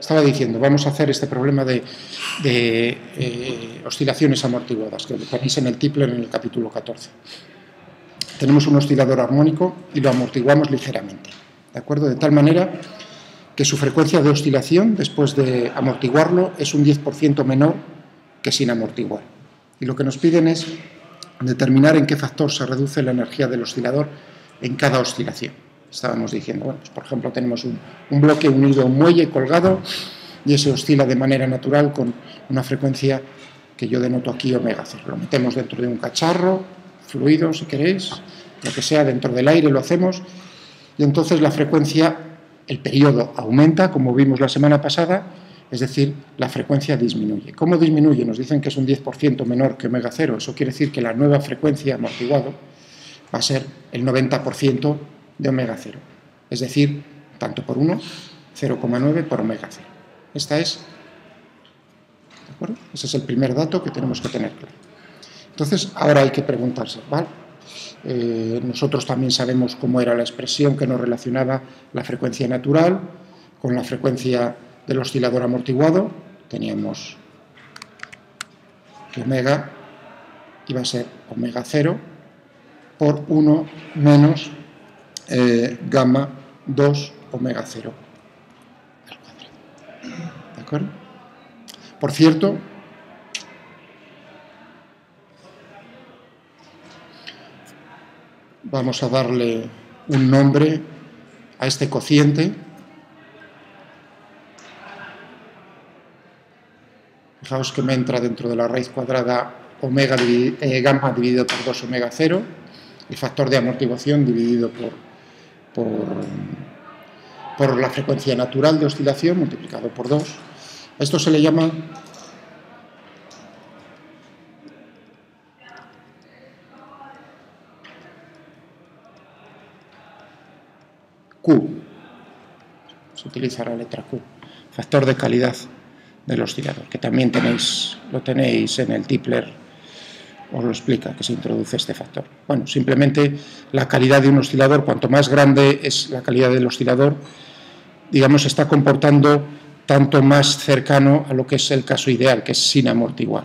estaba diciendo, vamos a hacer este problema de oscilaciones amortiguadas, que lo tenéis en el Tipler en el capítulo 14. Tenemos un oscilador armónico y lo amortiguamos ligeramente, ¿de acuerdo? De tal manera que su frecuencia de oscilación, después de amortiguarlo, es un 10% menor que sin amortiguar. Y lo que nos piden es determinar en qué factor se reduce la energía del oscilador en cada oscilación. Estábamos diciendo, bueno, pues por ejemplo tenemos un bloque unido a un muelle colgado y ese oscila de manera natural con una frecuencia que yo denoto aquí omega 0. Lo metemos dentro de un cacharro, fluido si queréis, lo que sea, dentro del aire lo hacemos, y entonces la frecuencia, el periodo aumenta, como vimos la semana pasada, es decir, la frecuencia disminuye. ¿Cómo disminuye? Nos dicen que es un 10% menor que omega 0, eso quiere decir que la nueva frecuencia amortiguado va a ser el 90% de omega 0, es decir, tanto por 1, 0,9 por omega 0. Esta es, ¿de acuerdo? Ese es el primer dato que tenemos que tener claro. Entonces, ahora hay que preguntarse, ¿vale? Nosotros también sabemos cómo era la expresión que nos relacionaba la frecuencia natural con la frecuencia del oscilador amortiguado. Teníamos que omega iba a ser omega 0 por 1 menos gamma 2 omega 0 al cuadrado. ¿De acuerdo? Por cierto, vamos a darle un nombre a este cociente. Fijaos que me entra dentro de la raíz cuadrada gamma dividido por 2 omega 0, el factor de amortiguación dividido por la frecuencia natural de oscilación multiplicado por 2. A esto se le llama Q. Se utiliza la letra Q, factor de calidad del oscilador, que también lo tenéis en el Tipler, os lo explica, que se introduce este factor. Bueno, simplemente la calidad de un oscilador, cuanto más grande es la calidad del oscilador, digamos, se está comportando tanto más cercano a lo que es el caso ideal, que es sin amortiguar.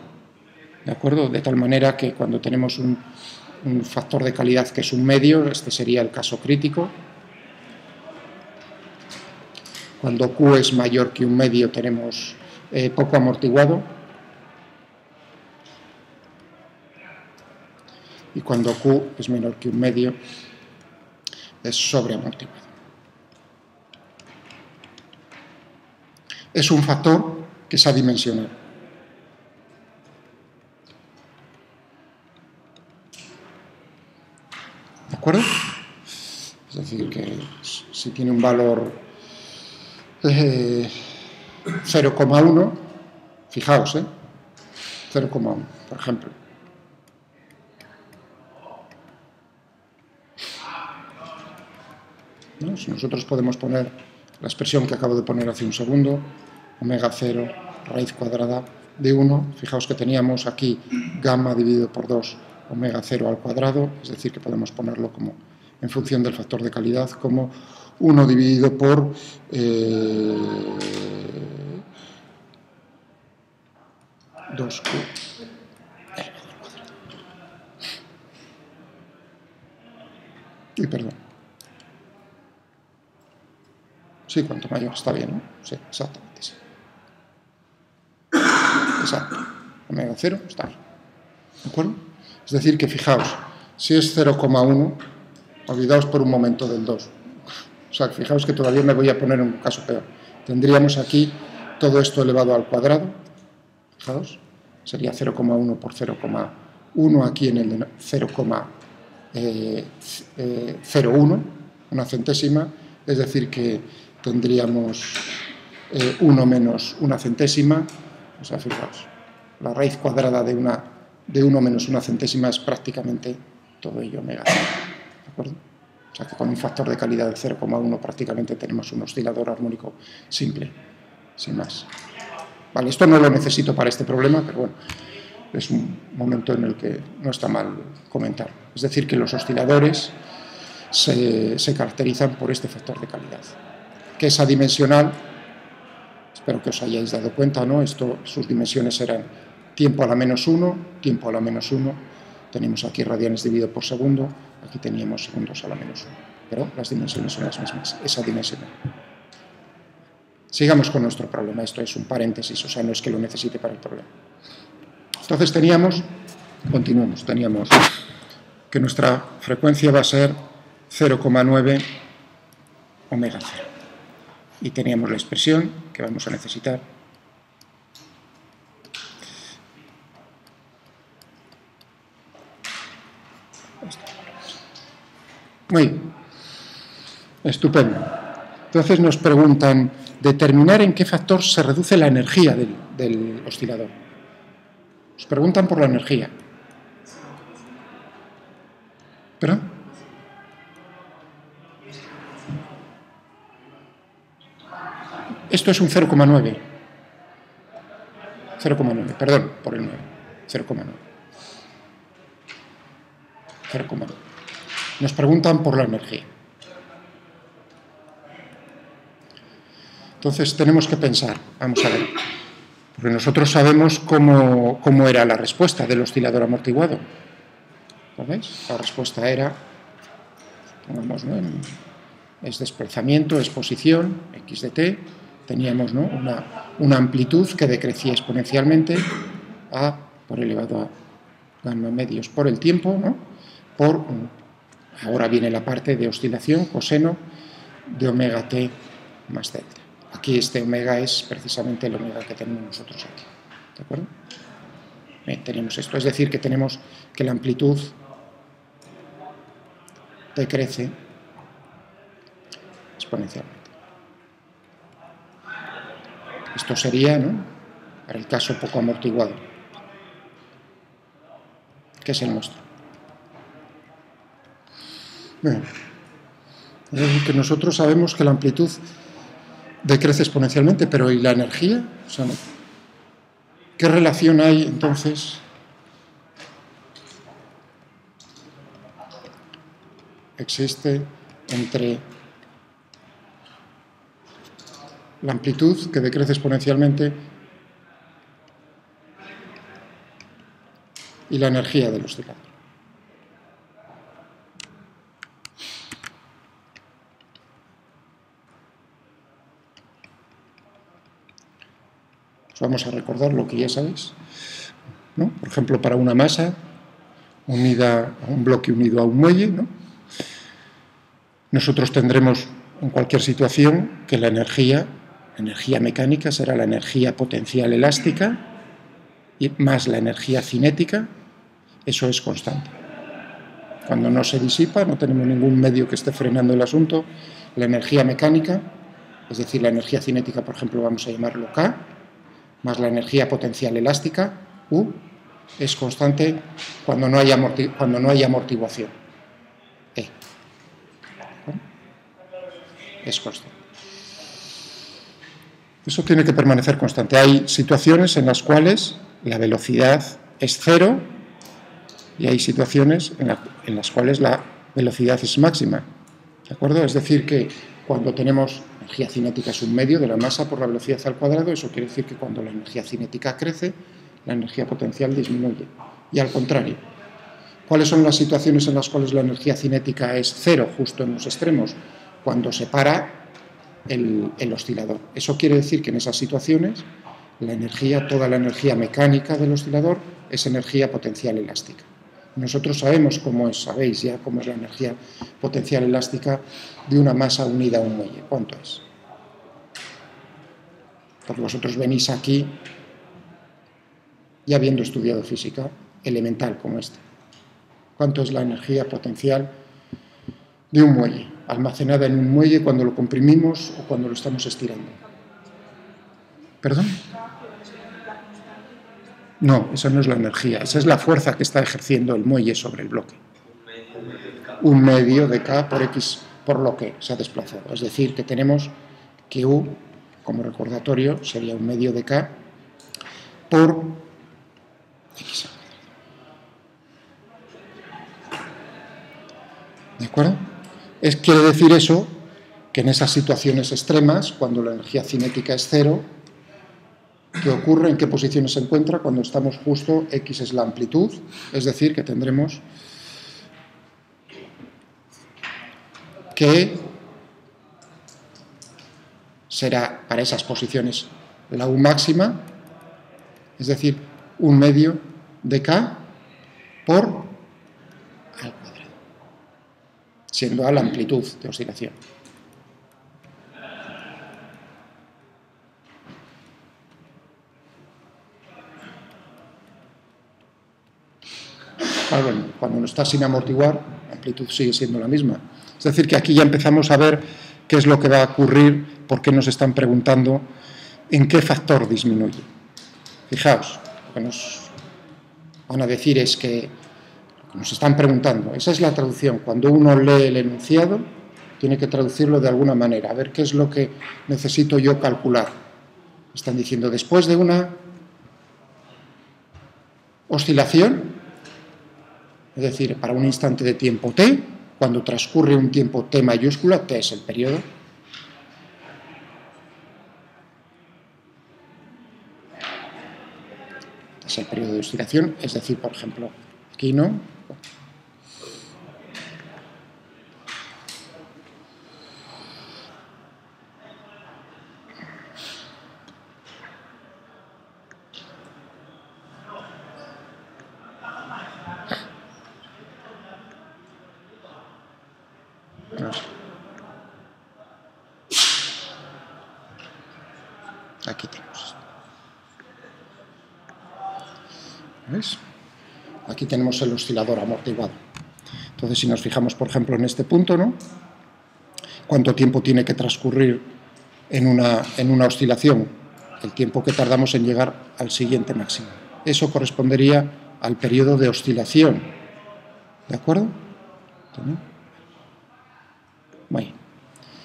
¿De acuerdo? De tal manera que cuando tenemos un factor de calidad que es un medio, este sería el caso crítico. Cuando Q es mayor que un medio tenemos poco amortiguado, y cuando Q es menor que un medio es sobreamortiguado. Es un factor que es adimensional. ¿De acuerdo? Es decir, que si tiene un valor 0,1, fijaos, 0,1, por ejemplo. ¿No? Si nosotros podemos poner la expresión que acabo de poner hace un segundo, omega 0 raíz cuadrada de 1, fijaos que teníamos aquí gamma dividido por 2 omega 0 al cuadrado, es decir, que podemos ponerlo como en función del factor de calidad como 1 dividido por 2Q. Y perdón. Sí, cuanto mayor, está bien, ¿no? Sí, exactamente, sí. Exacto. Omega 0 está bien. ¿De acuerdo? Es decir, que fijaos, si es 0,1, olvidaos por un momento del 2. O sea, fijaos que todavía me voy a poner en un caso peor. Tendríamos aquí todo esto elevado al cuadrado. Fijaos, sería 0,1 por 0,1 aquí en el 0,01, una centésima, es decir que tendríamos 1 menos una centésima, o sea, fijaos, la raíz cuadrada de 1 menos una centésima es prácticamente todo ello omega 0, ¿de acuerdo? O sea que con un factor de calidad de 0,1 prácticamente tenemos un oscilador armónico simple, sin más. Vale, esto no lo necesito para este problema, pero bueno, es un momento en el que no está mal comentar. Es decir, que los osciladores se caracterizan por este factor de calidad, que es adimensional. espero que os hayáis dado cuenta, ¿no? Sus dimensiones eran tiempo a la menos 1, tiempo a la menos 1, tenemos aquí radianes dividido por segundo, aquí teníamos segundos a la menos 1, pero las dimensiones son las mismas, esa dimensión. Sigamos con nuestro problema, esto es un paréntesis, o sea, no es que lo necesite para el problema. Entonces continuamos, teníamos que nuestra frecuencia va a ser 0,9 omega 0. Y teníamos la expresión que vamos a necesitar. Muy bien. Estupendo. Entonces nos preguntan determinar en qué factor se reduce la energía del oscilador. Nos preguntan por la energía. ¿Perdón? Esto es un 0,9. 0,9, perdón, por el 9. 0,9. 0,9. Nos preguntan por la energía. Entonces tenemos que pensar, vamos a ver, porque nosotros sabemos cómo era la respuesta del oscilador amortiguado. ¿Lo veis? La respuesta era, pongamos, ¿no? Es desplazamiento, es posición, x de t, teníamos, ¿no? una amplitud que decrecía exponencialmente a por elevado a gamma medios por el tiempo, ¿no? Ahora viene la parte de oscilación, coseno de omega t más delta. Aquí este omega es precisamente el omega que tenemos nosotros aquí. ¿De acuerdo? Bien, tenemos esto, es decir, que tenemos que la amplitud decrece exponencialmente. Esto sería, ¿no?, para el caso poco amortiguado, que es el nuestro. Bueno, es decir, que nosotros sabemos que la amplitud decrece exponencialmente, pero ¿y la energía? O sea, ¿qué relación hay entonces existe entre la amplitud que decrece exponencialmente y la energía del oscilador? Vamos a recordar lo que ya sabéis, ¿no? Por ejemplo, para una masa unida a un bloque unido a un muelle, ¿no?, nosotros tendremos en cualquier situación que la energía mecánica será la energía potencial elástica y más la energía cinética, eso es constante. Cuando no se disipa, no tenemos ningún medio que esté frenando el asunto, la energía mecánica, es decir, la energía cinética, por ejemplo, vamos a llamarlo K, más la energía potencial elástica, U, es constante cuando no hay amortiguación, E. Es constante. Eso tiene que permanecer constante. Hay situaciones en las cuales la velocidad es cero y hay situaciones en las cuales la velocidad es máxima. ¿De acuerdo? Es decir, que cuando tenemos energía cinética es un medio de la masa por la velocidad al cuadrado, eso quiere decir que cuando la energía cinética crece, la energía potencial disminuye. Y al contrario, ¿cuáles son las situaciones en las cuales la energía cinética es cero, justo en los extremos? Cuando se para el oscilador. Eso quiere decir que en esas situaciones toda la energía mecánica del oscilador es energía potencial elástica. Nosotros sabemos sabéis ya cómo es la energía potencial elástica de una masa unida a un muelle. ¿Cuánto es? Porque vosotros venís aquí ya habiendo estudiado física elemental como esta. ¿Cuánto es la energía potencial de un muelle, almacenada en un muelle cuando lo comprimimos o cuando lo estamos estirando? ¿Perdón? No, esa no es la energía, esa es la fuerza que está ejerciendo el muelle sobre el bloque. Un medio de K por X por lo que se ha desplazado. Es decir, que tenemos que U, como recordatorio, sería un medio de K por X. ¿De acuerdo? Quiere decir eso que en esas situaciones extremas, cuando la energía cinética es cero, que ocurre, en qué posiciones se encuentra cuando estamos justo, X es la amplitud, es decir, que tendremos que será para esas posiciones la U máxima, es decir, 1/2 de K por al cuadrado, siendo A la amplitud de oscilación. Claro, bueno, cuando uno está sin amortiguar, la amplitud sigue siendo la misma. Es decir, que aquí ya empezamos a ver qué es lo que va a ocurrir, por qué nos están preguntando en qué factor disminuye. Fijaos, lo que nos van a decir es que nos están preguntando, esa es la traducción. Cuando uno lee el enunciado, tiene que traducirlo de alguna manera, a ver qué es lo que necesito yo calcular. Están diciendo, después de una oscilación, es decir, para un instante de tiempo t, cuando transcurre un tiempo t mayúscula, t es el periodo, es el periodo de oscilación, es decir, por ejemplo, aquí no. Aquí tenemos. ¿Veis? Aquí tenemos el oscilador amortiguado. Entonces, si nos fijamos, por ejemplo, en este punto, ¿no? ¿Cuánto tiempo tiene que transcurrir en una oscilación? El tiempo que tardamos en llegar al siguiente máximo. Eso correspondería al periodo de oscilación. ¿De acuerdo? Muy bien.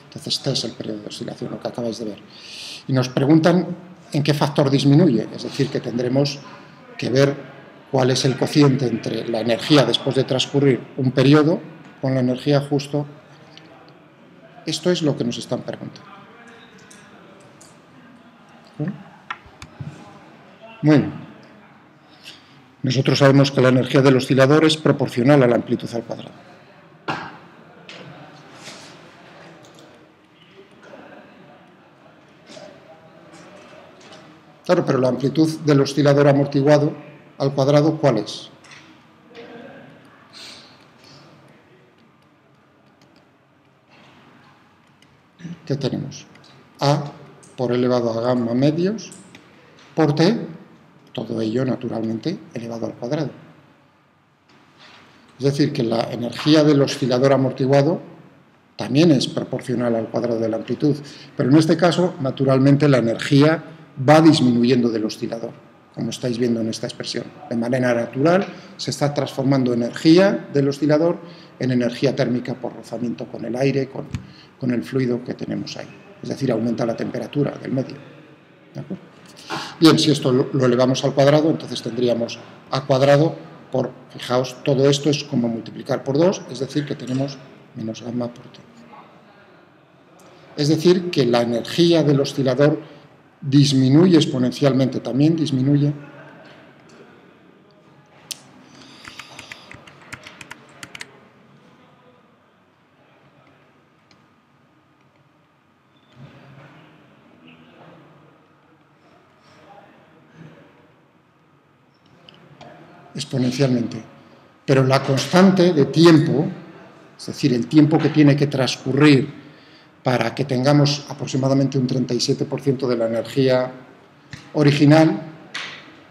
Entonces, este es el periodo de oscilación, lo que acabáis de ver. Y nos preguntan en qué factor disminuye, es decir, que tendremos que ver cuál es el cociente entre la energía después de transcurrir un periodo con la energía justo. Esto es lo que nos están preguntando. Muy bien. Nosotros sabemos que la energía del oscilador es proporcional a la amplitud al cuadrado. Claro, pero la amplitud del oscilador amortiguado al cuadrado, ¿cuál es? ¿Qué tenemos? A por elevado a gamma medios por T, todo ello naturalmente elevado al cuadrado. Es decir, que la energía del oscilador amortiguado también es proporcional al cuadrado de la amplitud, pero en este caso, naturalmente, la energía va disminuyendo del oscilador, como estáis viendo en esta expresión. De manera natural se está transformando energía del oscilador en energía térmica por rozamiento con el aire, con el fluido que tenemos ahí. Es decir, aumenta la temperatura del medio. ¿De acuerdo? Bien, si esto lo elevamos al cuadrado, entonces tendríamos a cuadrado por, fijaos, todo esto es como multiplicar por 2, es decir, que tenemos menos gamma por T. Es decir, que la energía del oscilador disminuye exponencialmente, también disminuye exponencialmente. Pero la constante de tiempo, es decir, el tiempo que tiene que transcurrir para que tengamos aproximadamente un 37% de la energía original,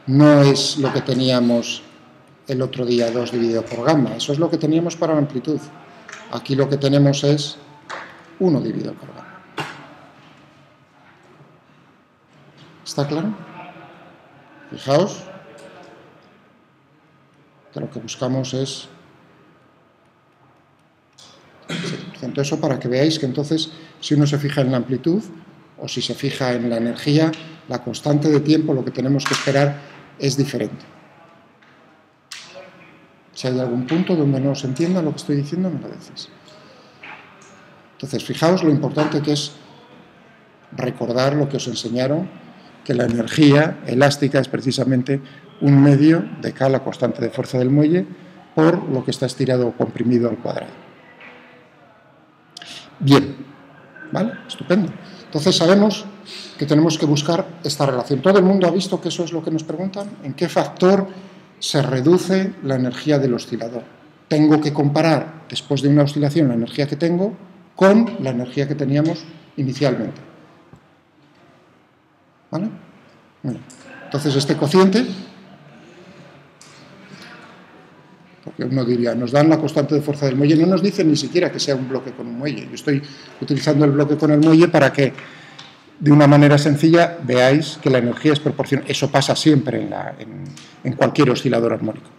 no es lo que teníamos el otro día, 2 dividido por gamma. Eso es lo que teníamos para la amplitud. Aquí lo que tenemos es 1 dividido por gamma. ¿Está claro? Fijaos que lo que buscamos es 7%. Eso para que veáis que entonces, si uno se fija en la amplitud o si se fija en la energía, la constante de tiempo, lo que tenemos que esperar es diferente. Si hay algún punto donde no os entienda lo que estoy diciendo, me lo decís. Entonces, fijaos lo importante que es recordar lo que os enseñaron que la energía elástica es precisamente un medio de K, la constante de fuerza del muelle, por lo que está estirado o comprimido al cuadrado. Bien, ¿vale? Estupendo. Entonces sabemos que tenemos que buscar esta relación. ¿Todo el mundo ha visto que eso es lo que nos preguntan? ¿En qué factor se reduce la energía del oscilador? Tengo que comparar, después de una oscilación, la energía que tengo con la energía que teníamos inicialmente. ¿Vale? Bueno, entonces este cociente, porque uno diría, nos dan la constante de fuerza del muelle, no nos dicen ni siquiera que sea un bloque con un muelle. Yo estoy utilizando el bloque con el muelle para que, de una manera sencilla, veáis que la energía es proporcional. Eso pasa siempre en cualquier oscilador armónico.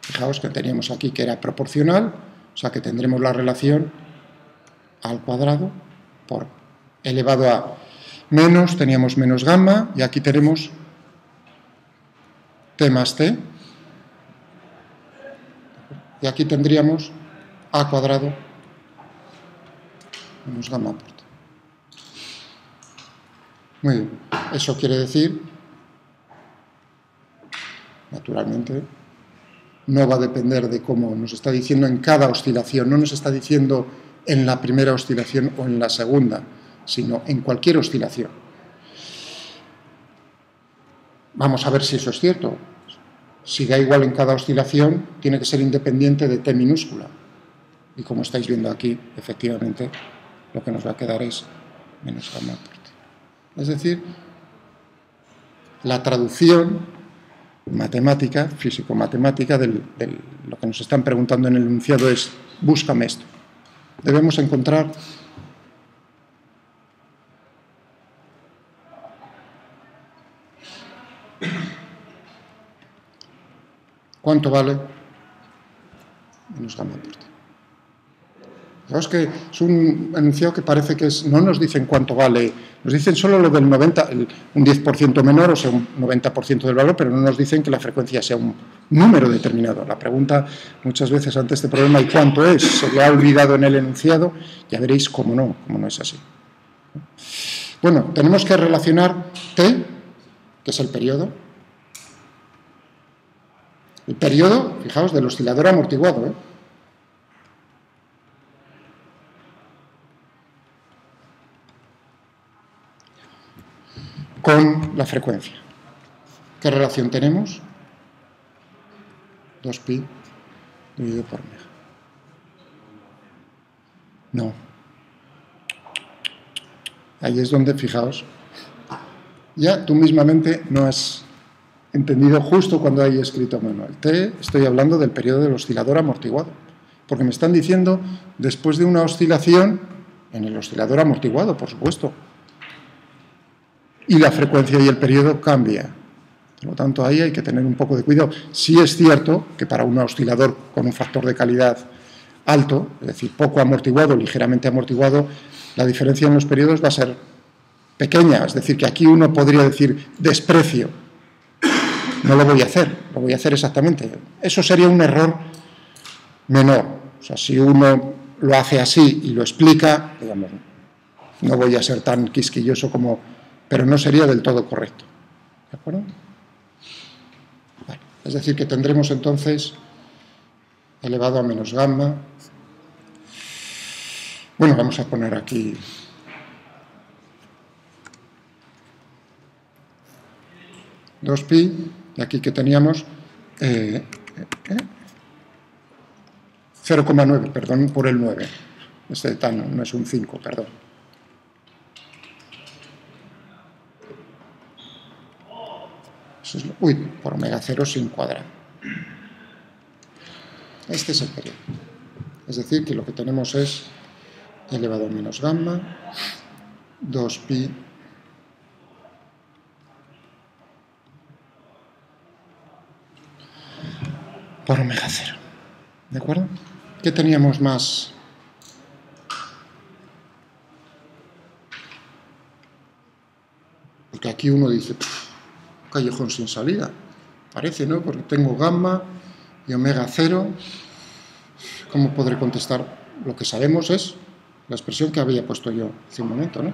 Fijaos que teníamos aquí que era proporcional, o sea que tendremos la relación al cuadrado por elevado a menos, teníamos menos gamma, y aquí tenemos T más T, y aquí tendríamos A cuadrado menos gamma por T. Muy bien, eso quiere decir, naturalmente, no va a depender de cómo nos está diciendo en cada oscilación, no nos está diciendo en la primera oscilación o en la segunda, sino en cualquier oscilación. Vamos a ver si eso es cierto. Si da igual en cada oscilación, tiene que ser independiente de T minúscula. Y como estáis viendo aquí, efectivamente, lo que nos va a quedar es menos gamma por T. Es decir, la traducción matemática, físico-matemática, de lo que nos están preguntando en el enunciado es, búscame esto. Debemos encontrar cuánto vale menos gamma por T. Fijaos que es un enunciado que parece que no nos dicen cuánto vale, nos dicen solo lo del 90, un 10% menor, o sea, un 90% del valor, pero no nos dicen que la frecuencia sea un número determinado. La pregunta muchas veces ante este problema, ¿y cuánto es?, se le ha olvidado en el enunciado, ya veréis cómo no es así. Bueno, tenemos que relacionar T, que es el periodo. El periodo, fijaos, del oscilador amortiguado, con la frecuencia. ¿Qué relación tenemos? 2pi dividido por omega. No. Ahí es donde, fijaos, ya tú mismamente no has entendido justo cuando hay escrito manual. T, estoy hablando del periodo del oscilador amortiguado, porque me están diciendo después de una oscilación en el oscilador amortiguado, por supuesto, y la frecuencia y el periodo cambia. Por lo tanto, ahí hay que tener un poco de cuidado. Sí es cierto que para un oscilador con un factor de calidad alto, es decir, poco amortiguado, ligeramente amortiguado, la diferencia en los periodos va a ser pequeña. Es decir, que aquí uno podría decir desprecio. No lo voy a hacer, lo voy a hacer exactamente. Eso sería un error menor. O sea, si uno lo hace así y lo explica, digamos, no voy a ser tan quisquilloso como... pero no sería del todo correcto. ¿De acuerdo? Vale. Es decir, que tendremos entonces elevado a menos gamma. Bueno, vamos a poner aquí... ...2pi, y aquí que teníamos 0,9, perdón por el 9. Este tan no es un 5, perdón. Uy, por omega 0 sin cuadrado. Este es el periodo. Es decir, que lo que tenemos es elevado a menos gamma, 2pi por omega 0. ¿De acuerdo? ¿Qué teníamos más? Porque aquí uno dice... callejón sin salida, parece, ¿no? Porque tengo gamma y omega 0, ¿cómo podré contestar? Lo que sabemos es la expresión que había puesto yo hace un momento, ¿no?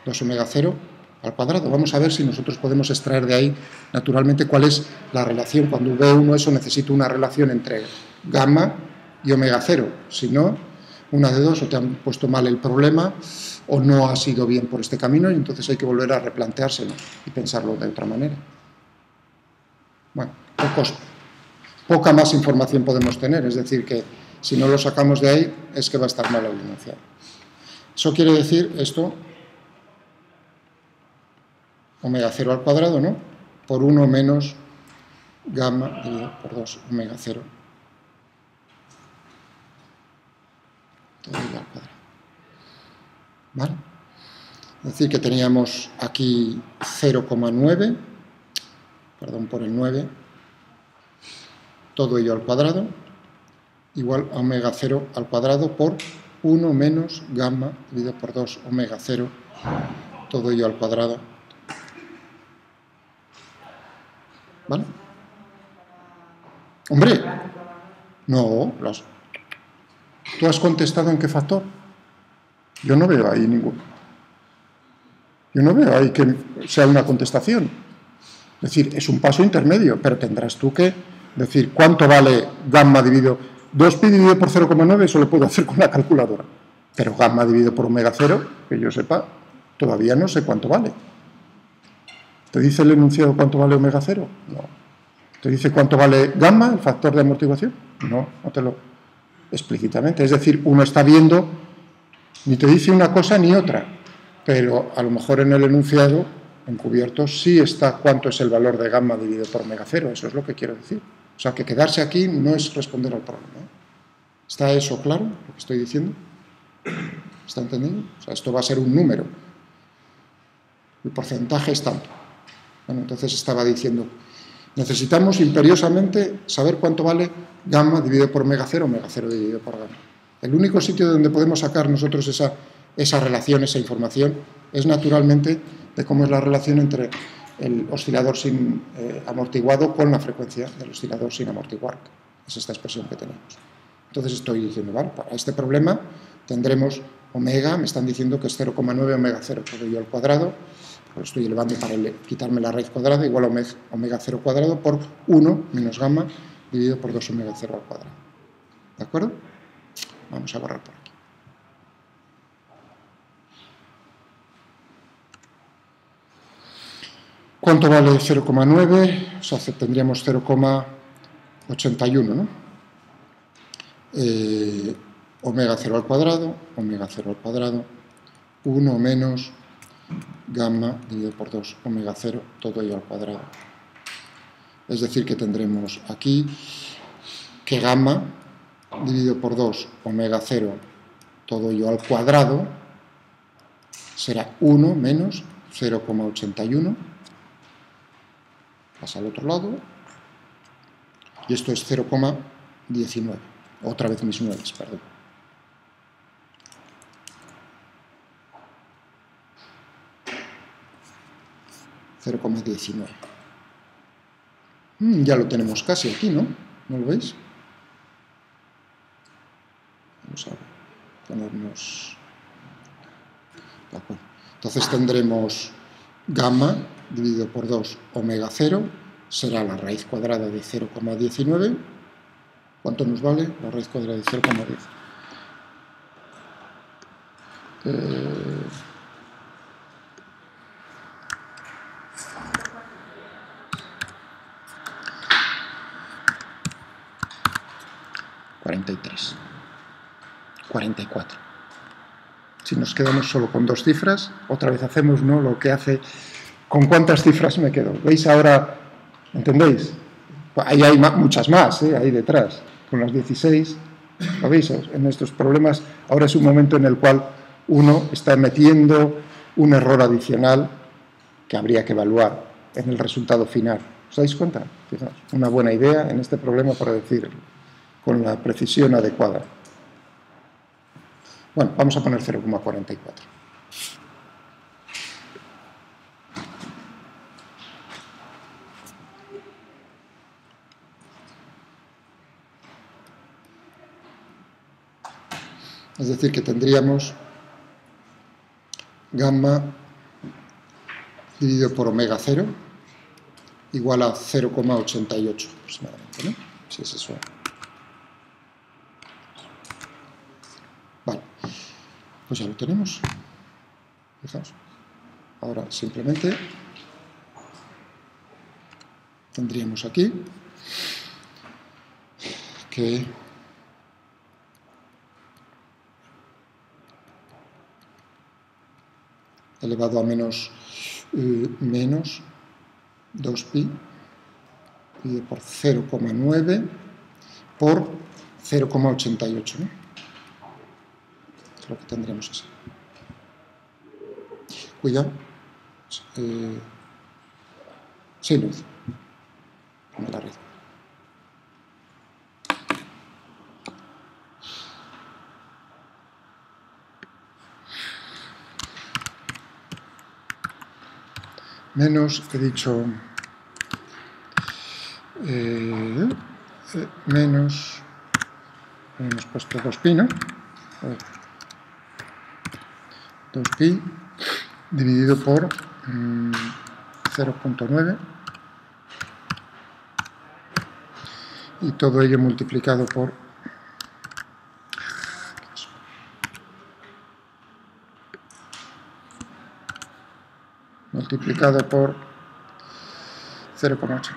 2 omega 0 al cuadrado. Vamos a ver si nosotros podemos extraer de ahí, naturalmente, cuál es la relación. Cuando V1 eso necesito una relación entre gamma y omega 0. Si no, una de dos, o te han puesto mal el problema o no has ido bien por este camino y entonces hay que volver a replanteárselo y pensarlo de otra manera. Bueno, poca más información podemos tener, es decir, que si no lo sacamos de ahí es que va a estar mal el enunciado. Eso quiere decir esto, omega 0 al cuadrado, ¿no? Por 1 menos gamma dividido por 2 omega 0 todo ello al cuadrado. ¿Vale? Es decir, que teníamos aquí 0,9, perdón por el 9, todo ello al cuadrado, igual a omega 0 al cuadrado por 1 menos gamma dividido por 2 omega 0, todo ello al cuadrado. ¿Vale? Hombre, no, ¿tú has contestado en qué factor? Yo no veo ahí ninguno. Yo no veo ahí que sea una contestación. Es decir, es un paso intermedio, pero tendrás tú que decir cuánto vale gamma dividido 2pi dividido por 0,9, eso lo puedo hacer con la calculadora. Pero gamma dividido por omega 0, que yo sepa, todavía no sé cuánto vale. ¿Te dice el enunciado cuánto vale omega 0? No. ¿Te dice cuánto vale gamma, el factor de amortiguación? No, no te lo explícitamente. Es decir, uno está viendo, ni te dice una cosa ni otra, pero a lo mejor en el enunciado, encubierto, sí está cuánto es el valor de gamma dividido por omega 0, eso es lo que quiero decir. O sea, que quedarse aquí no es responder al problema. ¿Está eso claro, lo que estoy diciendo? ¿Está entendido? O sea, esto va a ser un número. El porcentaje es tanto. Bueno, entonces estaba diciendo, necesitamos imperiosamente saber cuánto vale gamma dividido por omega 0 dividido por gamma. El único sitio donde podemos sacar nosotros esa relación, esa información, es naturalmente de cómo es la relación entre el oscilador sin amortiguado con la frecuencia del oscilador sin amortiguar. Es esta expresión que tenemos. Entonces estoy diciendo, vale, para este problema tendremos omega, me están diciendo que es 0,9 omega 0 todo ello al cuadrado, lo estoy elevando para quitarme la raíz cuadrada, igual a omega 0 cuadrado por 1 menos gamma dividido por 2 omega 0 al cuadrado. ¿De acuerdo? Vamos a borrar por aquí. ¿Cuánto vale 0,9? O sea, tendríamos 0,81, ¿no? Omega 0 al cuadrado, 1 menos gamma dividido por 2 omega 0, todo ello al cuadrado. Es decir, que tendremos aquí que gamma dividido por 2 omega 0, todo ello al cuadrado, será 1 menos 0,81, pasa al otro lado, y esto es 0,19, otra vez mis 9, perdón. Ya lo tenemos casi aquí, ¿no? ¿No lo veis? Vamos a ponernos... De acuerdo. Entonces tendremos gamma dividido por 2 omega 0, será la raíz cuadrada de 0,19. ¿Cuánto nos vale la raíz cuadrada de 0,10? 43, 44. Si nos quedamos solo con dos cifras, otra vez hacemos, ¿no?, lo que hace, ¿con cuántas cifras me quedo? ¿Veis ahora? ¿Entendéis? Ahí hay muchas más, ahí detrás, con las 16. ¿Lo veis? En estos problemas ahora es un momento en el cual uno está metiendo un error adicional que habría que evaluar en el resultado final. ¿Os dais cuenta? Fijaos, una buena idea en este problema para decir con la precisión adecuada. Bueno, vamos a poner 0,44. Es decir, que tendríamos gamma dividido por omega 0 igual a 0,88 aproximadamente, ¿no? Si es eso. Vale, pues ya lo tenemos. Fijaos. Ahora simplemente tendríamos aquí que elevado a menos 2pi dividido por 0,9 por 0,88, ¿no? Es lo que tendremos así. Cuidado. Sin luz. Me la red. Menos, he dicho, menos, hemos puesto 2pi, ¿no? 2pi dividido por 0,9 y todo ello multiplicado por multiplicado por 0,88.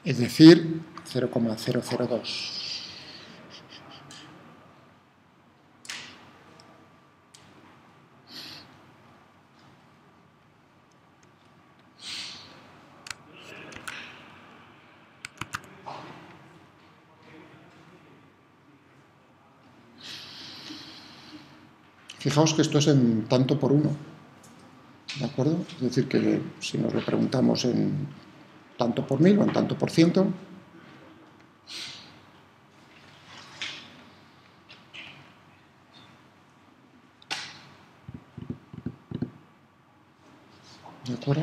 Es decir, 0,002. Fijaos que esto es en tanto por uno, ¿de acuerdo? Es decir, que si nos lo preguntamos en tanto por 1000 o en tanto por ciento, ¿de acuerdo?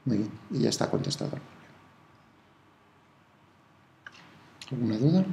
Muy bien, y ya está contestado. ¿Alguna duda?